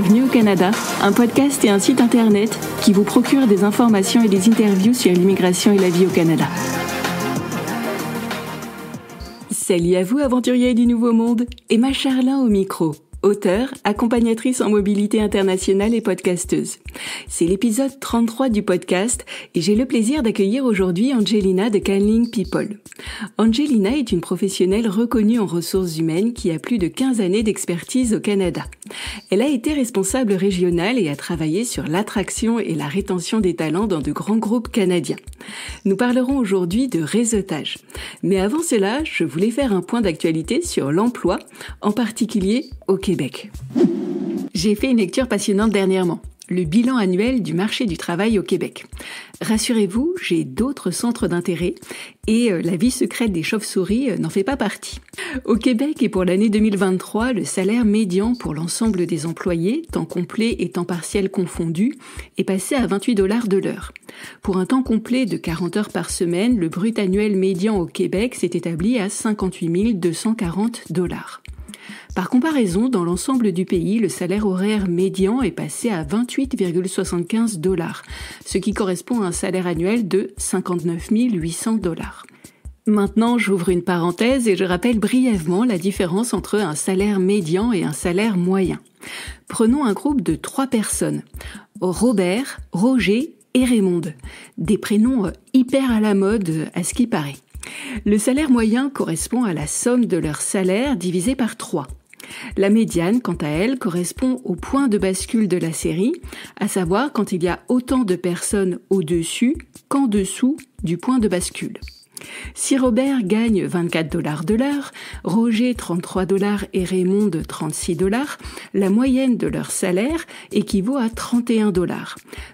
Bienvenue au Canada, un podcast et un site internet qui vous procure des informations et des interviews sur l'immigration et la vie au Canada. Salut à vous aventuriers du Nouveau Monde, Emma Charlin au micro. Auteure, accompagnatrice en mobilité internationale et podcasteuse. C'est l'épisode 33 du podcast et j'ai le plaisir d'accueillir aujourd'hui Angelina de Canling People. Angelina est une professionnelle reconnue en ressources humaines qui a plus de 15 années d'expertise au Canada. Elle a été responsable régionale et a travaillé sur l'attraction et la rétention des talents dans de grands groupes canadiens. Nous parlerons aujourd'hui de réseautage. Mais avant cela, je voulais faire un point d'actualité sur l'emploi, en particulier au Québec. J'ai fait une lecture passionnante dernièrement, le bilan annuel du marché du travail au Québec. Rassurez-vous, j'ai d'autres centres d'intérêt et la vie secrète des chauves-souris n'en fait pas partie. Au Québec et pour l'année 2023, le salaire médian pour l'ensemble des employés, temps complet et temps partiel confondus, est passé à 28 $ de l'heure. Pour un temps complet de 40 heures par semaine, le brut annuel médian au Québec s'est établi à 58 240 $. Par comparaison, dans l'ensemble du pays, le salaire horaire médian est passé à 28,75 $, ce qui correspond à un salaire annuel de 59 800 $. Maintenant, j'ouvre une parenthèse et je rappelle brièvement la différence entre un salaire médian et un salaire moyen. Prenons un groupe de 3 personnes, Robert, Roger et Raymond, des prénoms hyper à la mode à ce qui paraît. Le salaire moyen correspond à la somme de leur salaire divisé par 3. La médiane, quant à elle, correspond au point de bascule de la série, à savoir quand il y a autant de personnes au-dessus qu'en dessous du point de bascule. Si Robert gagne 24 $ de l'heure, Roger 33 $ et Raymond 36 $, la moyenne de leur salaire équivaut à 31 $.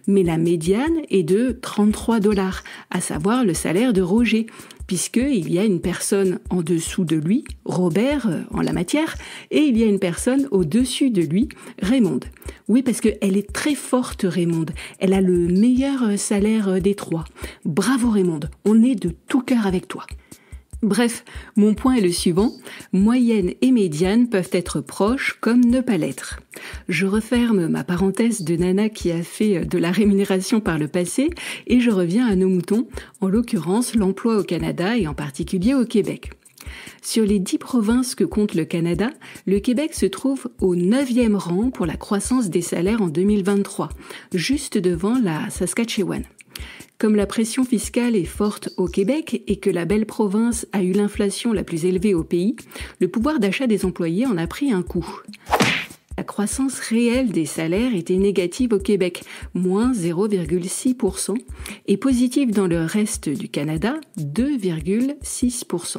Mais la médiane est de 33 $, à savoir le salaire de Roger, puisqu'il y a une personne en dessous de lui, Robert en la matière, et il y a une personne au-dessus de lui, Raymond. Oui, parce qu'elle est très forte, Raymond. Elle a le meilleur salaire des 3. Bravo Raymond, on est de tout cœur avec toi. Bref, mon point est le suivant, moyenne et médiane peuvent être proches comme ne pas l'être. Je referme ma parenthèse de nana qui a fait de la rémunération par le passé et je reviens à nos moutons, en l'occurrence l'emploi au Canada et en particulier au Québec. Sur les 10 provinces que compte le Canada, le Québec se trouve au 9e rang pour la croissance des salaires en 2023, juste devant la Saskatchewan. Comme la pression fiscale est forte au Québec et que la belle province a eu l'inflation la plus élevée au pays, le pouvoir d'achat des employés en a pris un coup. La croissance réelle des salaires était négative au Québec, moins 0,6%, et positive dans le reste du Canada, 2,6%.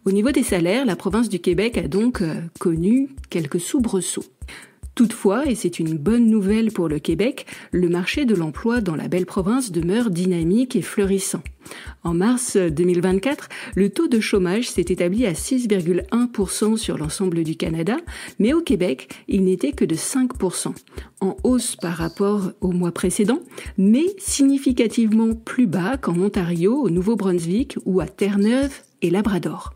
Au niveau des salaires, la province du Québec a donc connu quelques soubresauts. Toutefois, et c'est une bonne nouvelle pour le Québec, le marché de l'emploi dans la belle province demeure dynamique et fleurissant. En mars 2024, le taux de chômage s'est établi à 6,1% sur l'ensemble du Canada, mais au Québec, il n'était que de 5%, en hausse par rapport au mois précédent, mais significativement plus bas qu'en Ontario, au Nouveau-Brunswick ou à Terre-Neuve et Labrador.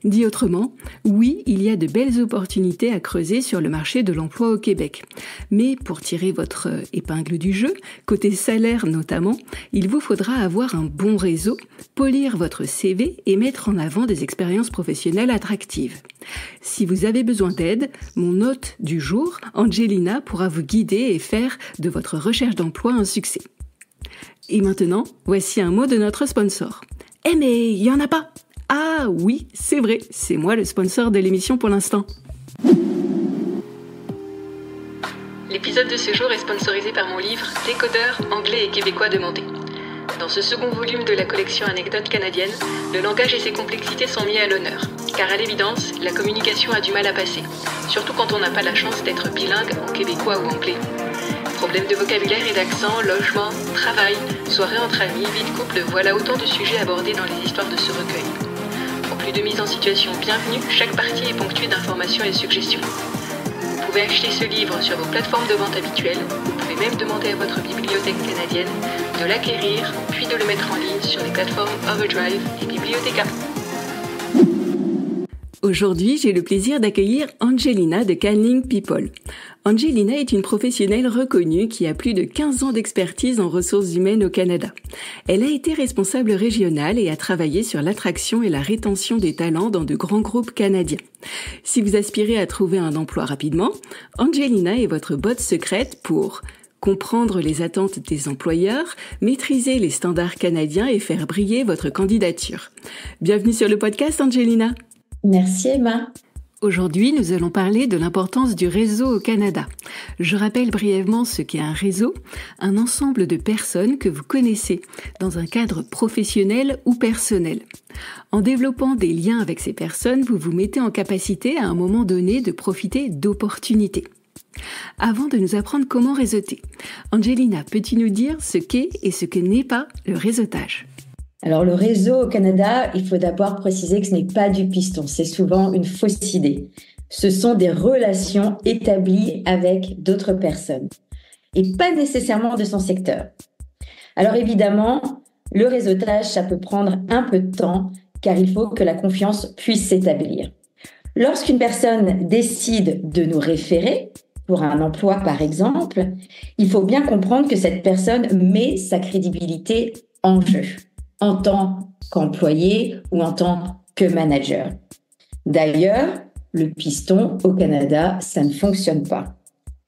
Dit autrement, oui, il y a de belles opportunités à creuser sur le marché de l'emploi au Québec. Mais pour tirer votre épingle du jeu, côté salaire notamment, il vous faudra avoir un bon réseau, polir votre CV et mettre en avant des expériences professionnelles attractives. Si vous avez besoin d'aide, mon hôte du jour, Angelina, pourra vous guider et faire de votre recherche d'emploi un succès. Et maintenant, voici un mot de notre sponsor. Eh mais il y en a pas! Ah oui, c'est vrai, c'est moi le sponsor de l'émission pour l'instant. L'épisode de ce jour est sponsorisé par mon livre « Décodeur, anglais et québécois demandé ». Dans ce second volume de la collection Anecdotes canadiennes, le langage et ses complexités sont mis à l'honneur. Car à l'évidence, la communication a du mal à passer, surtout quand on n'a pas la chance d'être bilingue en québécois ou anglais. Problèmes de vocabulaire et d'accent, logement, travail, soirée entre amis, vie de couple, voilà autant de sujets abordés dans les histoires de ce recueil. En plus de mise en situation bienvenue, chaque partie est ponctuée d'informations et suggestions. Vous pouvez acheter ce livre sur vos plateformes de vente habituelles, vous pouvez même demander à votre bibliothèque canadienne de l'acquérir, puis de le mettre en ligne sur les plateformes Overdrive et Bibliotheca. Aujourd'hui, j'ai le plaisir d'accueillir Angelina de Canling People. Angelina est une professionnelle reconnue qui a plus de 15 ans d'expertise en ressources humaines au Canada. Elle a été responsable régionale et a travaillé sur l'attraction et la rétention des talents dans de grands groupes canadiens. Si vous aspirez à trouver un emploi rapidement, Angelina est votre botte secrète pour comprendre les attentes des employeurs, maîtriser les standards canadiens et faire briller votre candidature. Bienvenue sur le podcast, Angelina. Merci Emma. Aujourd'hui, nous allons parler de l'importance du réseau au Canada. Je rappelle brièvement ce qu'est un réseau, un ensemble de personnes que vous connaissez dans un cadre professionnel ou personnel. En développant des liens avec ces personnes, vous vous mettez en capacité à un moment donné de profiter d'opportunités. Avant de nous apprendre comment réseauter, Angelina, peux-tu nous dire ce qu'est et ce que n'est pas le réseautage ? Alors le réseau au Canada, il faut d'abord préciser que ce n'est pas du piston, c'est souvent une fausse idée. Ce sont des relations établies avec d'autres personnes et pas nécessairement de son secteur. Alors évidemment, le réseautage, ça peut prendre un peu de temps car il faut que la confiance puisse s'établir. Lorsqu'une personne décide de nous référer, pour un emploi par exemple, il faut bien comprendre que cette personne met sa crédibilité en jeu, en tant qu'employé ou en tant que manager. D'ailleurs, le piston au Canada, ça ne fonctionne pas.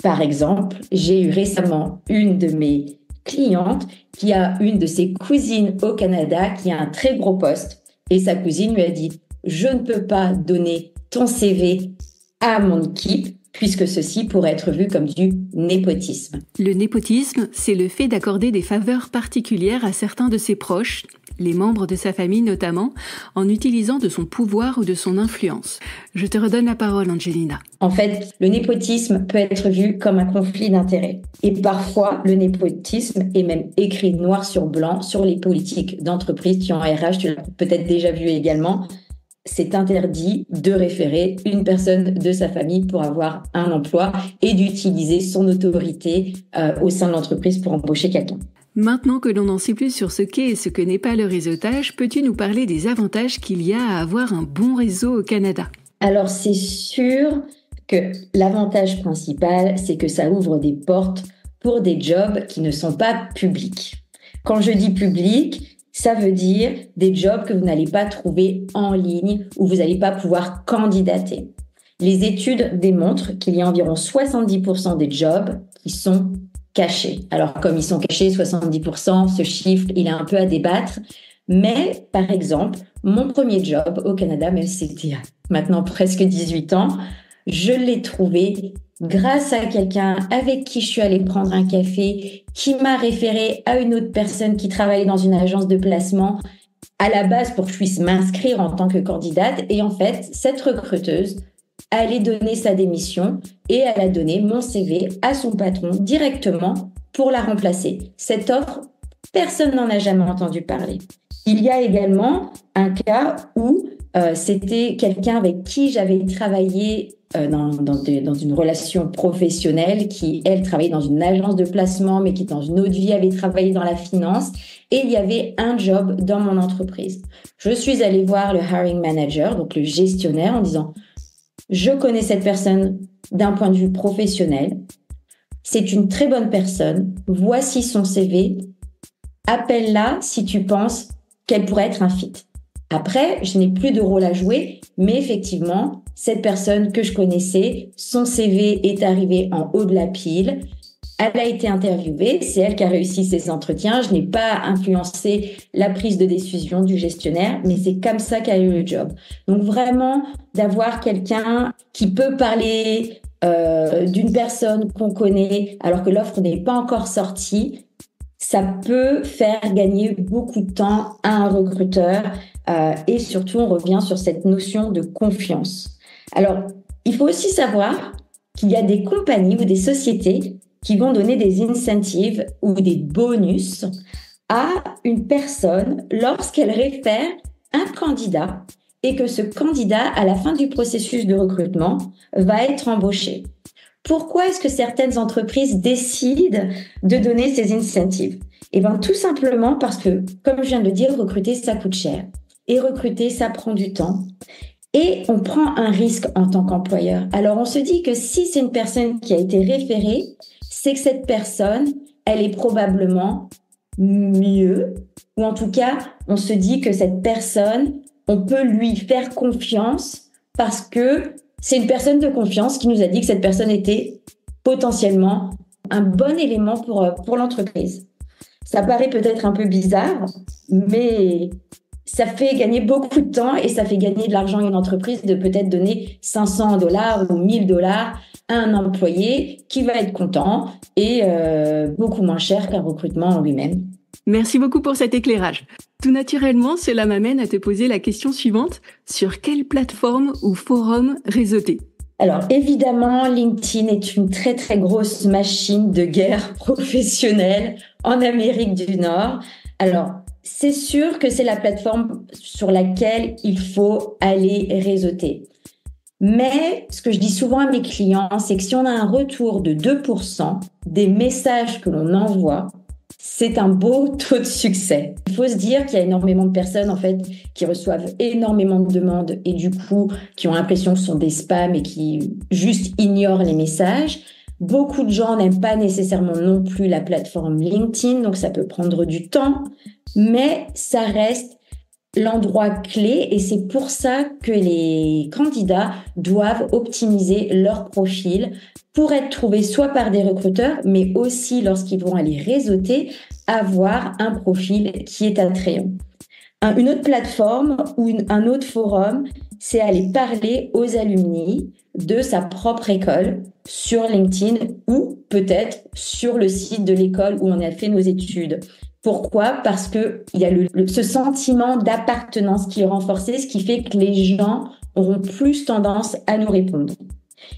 Par exemple, j'ai eu récemment une de mes clientes qui a une de ses cousines au Canada qui a un très gros poste et sa cousine lui a dit « Je ne peux pas donner ton CV à mon équipe puisque ceci pourrait être vu comme du népotisme. » Le népotisme, c'est le fait d'accorder des faveurs particulières à certains de ses proches, les membres de sa famille notamment, en utilisant de son pouvoir ou de son influence. Je te redonne la parole, Angelina. En fait, le népotisme peut être vu comme un conflit d'intérêts. Et parfois, le népotisme est même écrit noir sur blanc sur les politiques d'entreprise qui ont un RH, tu l'as peut-être déjà vu également. C'est interdit de référer une personne de sa famille pour avoir un emploi et d'utiliser son autorité au sein de l'entreprise pour embaucher quelqu'un. Maintenant que l'on en sait plus sur ce qu'est et ce que n'est pas le réseautage, peux-tu nous parler des avantages qu'il y a à avoir un bon réseau au Canada ? Alors, c'est sûr que l'avantage principal, c'est que ça ouvre des portes pour des jobs qui ne sont pas publics. Quand je dis public, ça veut dire des jobs que vous n'allez pas trouver en ligne ou vous n'allez pas pouvoir candidater. Les études démontrent qu'il y a environ 70% des jobs qui sont cachés. Alors, comme ils sont cachés, 70%, ce chiffre, il est un peu à débattre. Mais, par exemple, mon premier job au Canada, même si c'était maintenant presque 18 ans, je l'ai trouvé grâce à quelqu'un avec qui je suis allée prendre un café, qui m'a référé à une autre personne qui travaillait dans une agence de placement à la base pour que je puisse m'inscrire en tant que candidate. Et en fait, cette recruteuse allait donner sa démission et elle a donné mon CV à son patron directement pour la remplacer. Cette offre, personne n'en a jamais entendu parler. Il y a également un cas où c'était quelqu'un avec qui j'avais travaillé dans une relation professionnelle qui, elle, travaillait dans une agence de placement, mais qui, dans une autre vie, avait travaillé dans la finance. Et il y avait un job dans mon entreprise. Je suis allée voir le hiring manager, donc le gestionnaire, en disant « Je connais cette personne d'un point de vue professionnel. C'est une très bonne personne. Voici son CV. Appelle-la si tu penses qu'elle pourrait être un fit. » Après, je n'ai plus de rôle à jouer, mais effectivement, cette personne que je connaissais, son CV est arrivé en haut de la pile. Elle a été interviewée, c'est elle qui a réussi ses entretiens. Je n'ai pas influencé la prise de décision du gestionnaire, mais c'est comme ça qu'elle a eu le job. Donc vraiment, d'avoir quelqu'un qui peut parler d'une personne qu'on connaît alors que l'offre n'est pas encore sortie, ça peut faire gagner beaucoup de temps à un recruteur et surtout, on revient sur cette notion de confiance. Alors, il faut aussi savoir qu'il y a des compagnies ou des sociétés qui vont donner des incentives ou des bonus à une personne lorsqu'elle réfère un candidat et que ce candidat, à la fin du processus de recrutement, va être embauché. Pourquoi est-ce que certaines entreprises décident de donner ces incentives ? Eh bien, tout simplement parce que, comme je viens de le dire, recruter, ça coûte cher. Et recruter, ça prend du temps. Et on prend un risque en tant qu'employeur. Alors, on se dit que si c'est une personne qui a été référée, c'est que cette personne, elle est probablement mieux, ou en tout cas, on se dit que cette personne, on peut lui faire confiance parce que c'est une personne de confiance qui nous a dit que cette personne était potentiellement un bon élément pour l'entreprise. Ça paraît peut-être un peu bizarre, mais ça fait gagner beaucoup de temps et ça fait gagner de l'argent à une entreprise de peut-être donner $500 ou $1,000 à un employé qui va être content et beaucoup moins cher qu'un recrutement en lui-même. Merci beaucoup pour cet éclairage. Tout naturellement, cela m'amène à te poser la question suivante. Sur quelle plateforme ou forum réseauter ? Alors évidemment, LinkedIn est une très très grosse machine de guerre professionnelle en Amérique du Nord. Alors, c'est sûr que c'est la plateforme sur laquelle il faut aller réseauter. Mais ce que je dis souvent à mes clients, c'est que si on a un retour de 2% des messages que l'on envoie, c'est un beau taux de succès. Il faut se dire qu'il y a énormément de personnes en fait qui reçoivent énormément de demandes et du coup qui ont l'impression que ce sont des spams et qui juste ignorent les messages. Beaucoup de gens n'aiment pas nécessairement non plus la plateforme LinkedIn, donc ça peut prendre du temps, mais ça reste l'endroit clé et c'est pour ça que les candidats doivent optimiser leur profil pour être trouvés soit par des recruteurs, mais aussi lorsqu'ils vont aller réseauter, avoir un profil qui est attrayant. Une autre plateforme ou un autre forum, c'est aller parler aux alumni de sa propre école sur LinkedIn ou peut-être sur le site de l'école où on a fait nos études. Pourquoi ? Parce que il y a ce sentiment d'appartenance qui est renforcé, ce qui fait que les gens auront plus tendance à nous répondre.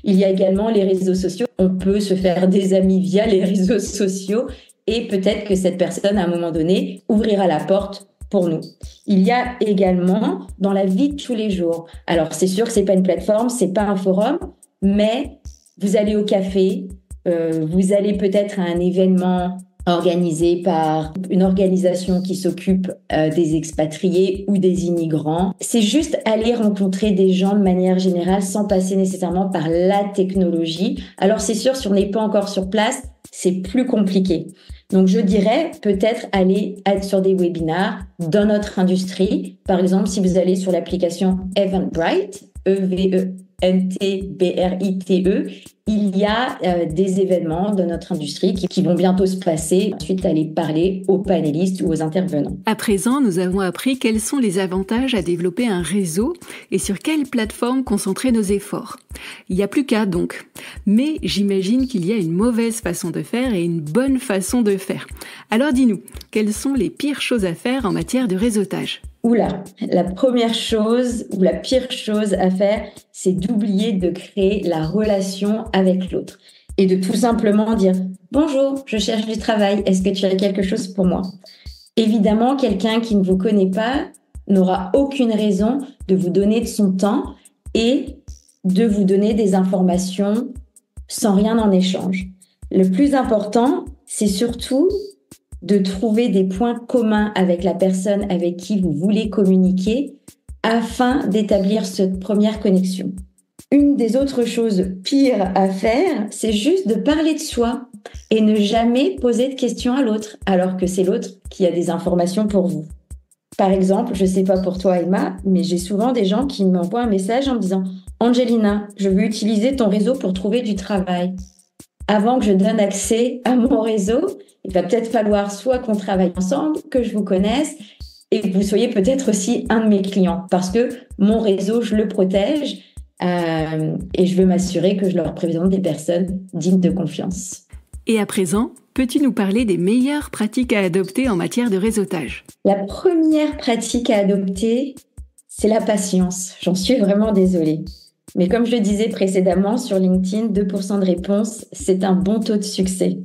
Il y a également les réseaux sociaux. On peut se faire des amis via les réseaux sociaux et peut-être que cette personne, à un moment donné, ouvrira la porte pour nous. Il y a également dans la vie de tous les jours. Alors, c'est sûr que c'est pas une plateforme, c'est pas un forum, mais vous allez au café, vous allez peut-être à un événement organisé par une organisation qui s'occupe des expatriés ou des immigrants. C'est juste aller rencontrer des gens de manière générale sans passer nécessairement par la technologie. Alors c'est sûr, si on n'est pas encore sur place, c'est plus compliqué. Donc je dirais peut-être aller être sur des webinars dans notre industrie. Par exemple, si vous allez sur l'application Eventbrite, Eventbrite, il y a des événements de notre industrie qui vont bientôt se passer. Ensuite, aller parler aux panélistes ou aux intervenants. À présent, nous avons appris quels sont les avantages à développer un réseau et sur quelle plateforme concentrer nos efforts. Il n'y a plus qu'à donc. Mais j'imagine qu'il y a une mauvaise façon de faire et une bonne façon de faire. Alors dis-nous, quelles sont les pires choses à faire en matière de réseautage ? Oula, la première chose ou la pire chose à faire, c'est d'oublier de créer la relation avec l'autre et de tout simplement dire « Bonjour, je cherche du travail, est-ce que tu as quelque chose pour moi ?» Évidemment, quelqu'un qui ne vous connaît pas n'aura aucune raison de vous donner de son temps et de vous donner des informations sans rien en échange. Le plus important, c'est surtout de trouver des points communs avec la personne avec qui vous voulez communiquer afin d'établir cette première connexion. Une des autres choses pires à faire, c'est juste de parler de soi et ne jamais poser de questions à l'autre, alors que c'est l'autre qui a des informations pour vous. Par exemple, je ne sais pas pour toi Emma, mais j'ai souvent des gens qui m'envoient un message en me disant « Angelina, je veux utiliser ton réseau pour trouver du travail. » Avant que je donne accès à mon réseau, il va peut-être falloir soit qu'on travaille ensemble, que je vous connaisse et que vous soyez peut-être aussi un de mes clients parce que mon réseau, je le protège et je veux m'assurer que je leur présente des personnes dignes de confiance. Et à présent, peux-tu nous parler des meilleures pratiques à adopter en matière de réseautage ? La première pratique à adopter, c'est la patience. J'en suis vraiment désolée. Mais comme je le disais précédemment, sur LinkedIn, 2% de réponses, c'est un bon taux de succès.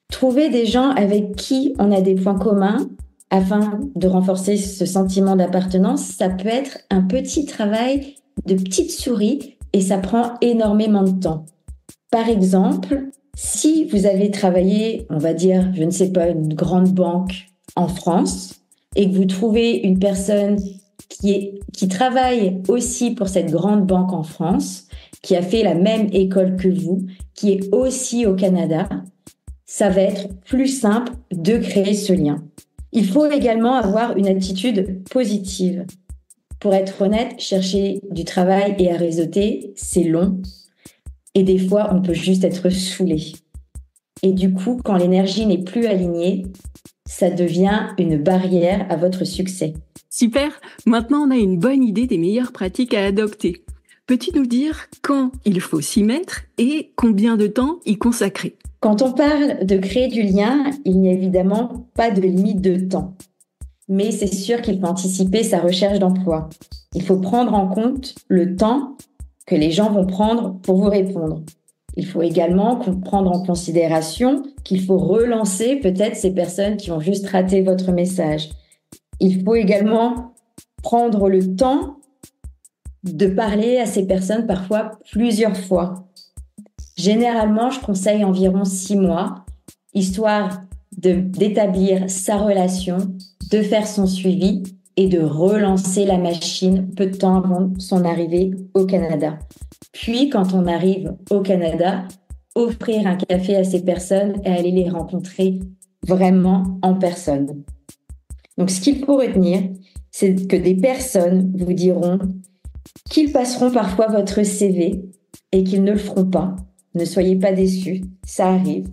Trouver des gens avec qui on a des points communs afin de renforcer ce sentiment d'appartenance, ça peut être un petit travail de petite souris et ça prend énormément de temps. Par exemple, si vous avez travaillé, on va dire, je ne sais pas, une grande banque en France et que vous trouvez une personne qui travaille aussi pour cette grande banque en France, qui a fait la même école que vous, qui est aussi au Canada, ça va être plus simple de créer ce lien. Il faut également avoir une attitude positive. Pour être honnête, chercher du travail et à réseauter, c'est long. Et des fois, on peut juste être saoulé. Et du coup, quand l'énergie n'est plus alignée, ça devient une barrière à votre succès. Super! Maintenant, on a une bonne idée des meilleures pratiques à adopter. Peux-tu nous dire quand il faut s'y mettre et combien de temps y consacrer? Quand on parle de créer du lien, il n'y a évidemment pas de limite de temps. Mais c'est sûr qu'il faut anticiper sa recherche d'emploi. Il faut prendre en compte le temps que les gens vont prendre pour vous répondre. Il faut également prendre en considération qu'il faut relancer peut-être ces personnes qui ont juste raté votre message. Il faut également prendre le temps de parler à ces personnes parfois plusieurs fois. Généralement, je conseille environ 6 mois, histoire d'établir sa relation, de faire son suivi et de relancer la machine peu de temps avant son arrivée au Canada. Puis, quand on arrive au Canada, offrir un café à ces personnes et aller les rencontrer vraiment en personne. Donc, ce qu'il faut retenir, c'est que des personnes vous diront qu'ils passeront parfois votre CV et qu'ils ne le feront pas. Ne soyez pas déçus, ça arrive.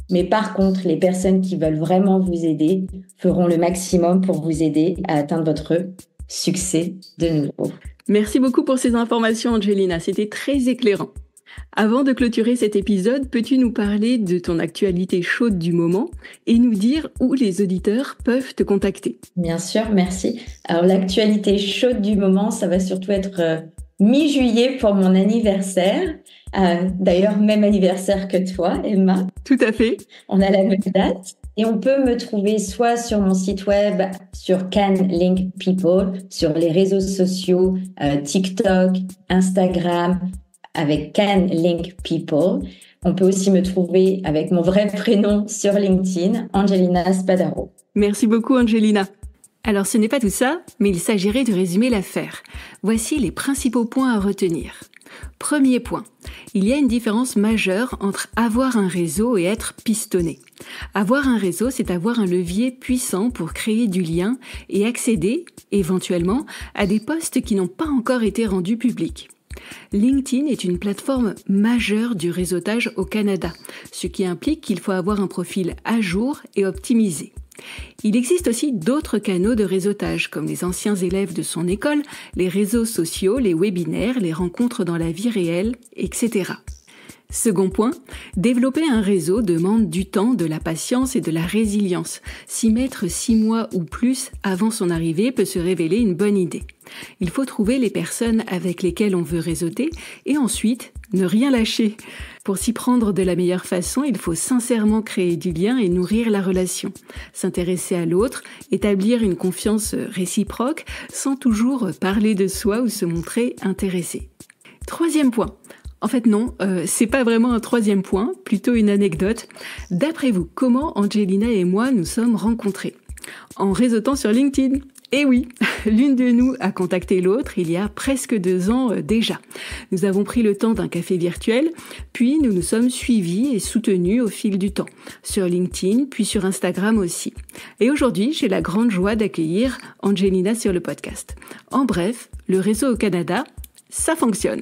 Mais par contre, les personnes qui veulent vraiment vous aider feront le maximum pour vous aider à atteindre votre succès de nouveau. Merci beaucoup pour ces informations, Angelina. C'était très éclairant. Avant de clôturer cet épisode, peux-tu nous parler de ton actualité chaude du moment et nous dire où les auditeurs peuvent te contacter? Bien sûr, merci. Alors, l'actualité chaude du moment, ça va surtout être mi-juillet pour mon anniversaire. D'ailleurs, même anniversaire que toi, Emma. Tout à fait. On a la même date. Et on peut me trouver soit sur mon site web, sur Can Link People, sur les réseaux sociaux, TikTok, Instagram, avec Can Link People. On peut aussi me trouver avec mon vrai prénom sur LinkedIn, Angelina Spadaro. Merci beaucoup, Angelina. Alors, ce n'est pas tout ça, mais il s'agirait de résumer l'affaire. Voici les principaux points à retenir. Premier point, il y a une différence majeure entre avoir un réseau et être pistonné. Avoir un réseau, c'est avoir un levier puissant pour créer du lien et accéder, éventuellement, à des postes qui n'ont pas encore été rendus publics. LinkedIn est une plateforme majeure du réseautage au Canada, ce qui implique qu'il faut avoir un profil à jour et optimisé. Il existe aussi d'autres canaux de réseautage, comme les anciens élèves de son école, les réseaux sociaux, les webinaires, les rencontres dans la vie réelle, etc. Second point, développer un réseau demande du temps, de la patience et de la résilience. S'y mettre 6 mois ou plus avant son arrivée peut se révéler une bonne idée. Il faut trouver les personnes avec lesquelles on veut réseauter et ensuite ne rien lâcher. Pour s'y prendre de la meilleure façon, il faut sincèrement créer du lien et nourrir la relation. S'intéresser à l'autre, établir une confiance réciproque sans toujours parler de soi ou se montrer intéressé. Troisième point. En fait non, c'est pas vraiment un troisième point, plutôt une anecdote. D'après vous, comment Angelina et moi nous sommes rencontrés? En réseautant sur LinkedIn. Eh oui, l'une de nous a contacté l'autre il y a presque 2 ans déjà. Nous avons pris le temps d'un café virtuel, puis nous nous sommes suivis et soutenus au fil du temps, sur LinkedIn, puis sur Instagram aussi. Et aujourd'hui, j'ai la grande joie d'accueillir Angelina sur le podcast. En bref, le réseau au Canada, ça fonctionne.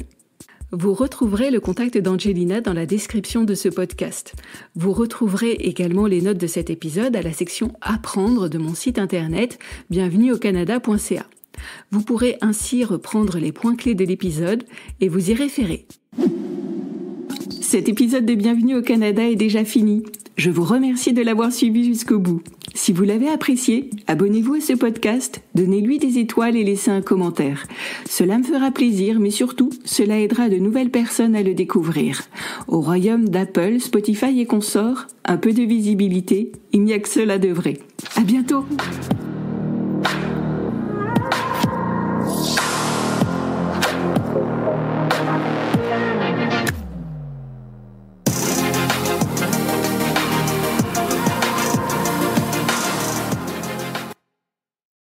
Vous retrouverez le contact d'Angelina dans la description de ce podcast. Vous retrouverez également les notes de cet épisode à la section « Apprendre » de mon site internet bienvenueaucanada.ca. Vous pourrez ainsi reprendre les points clés de l'épisode et vous y référer. Cet épisode de Bienvenue au Canada est déjà fini. Je vous remercie de l'avoir suivi jusqu'au bout. Si vous l'avez apprécié, abonnez-vous à ce podcast, donnez-lui des étoiles et laissez un commentaire. Cela me fera plaisir, mais surtout, cela aidera de nouvelles personnes à le découvrir. Au royaume d'Apple, Spotify et consorts, un peu de visibilité, il n'y a que cela de vrai. À bientôt!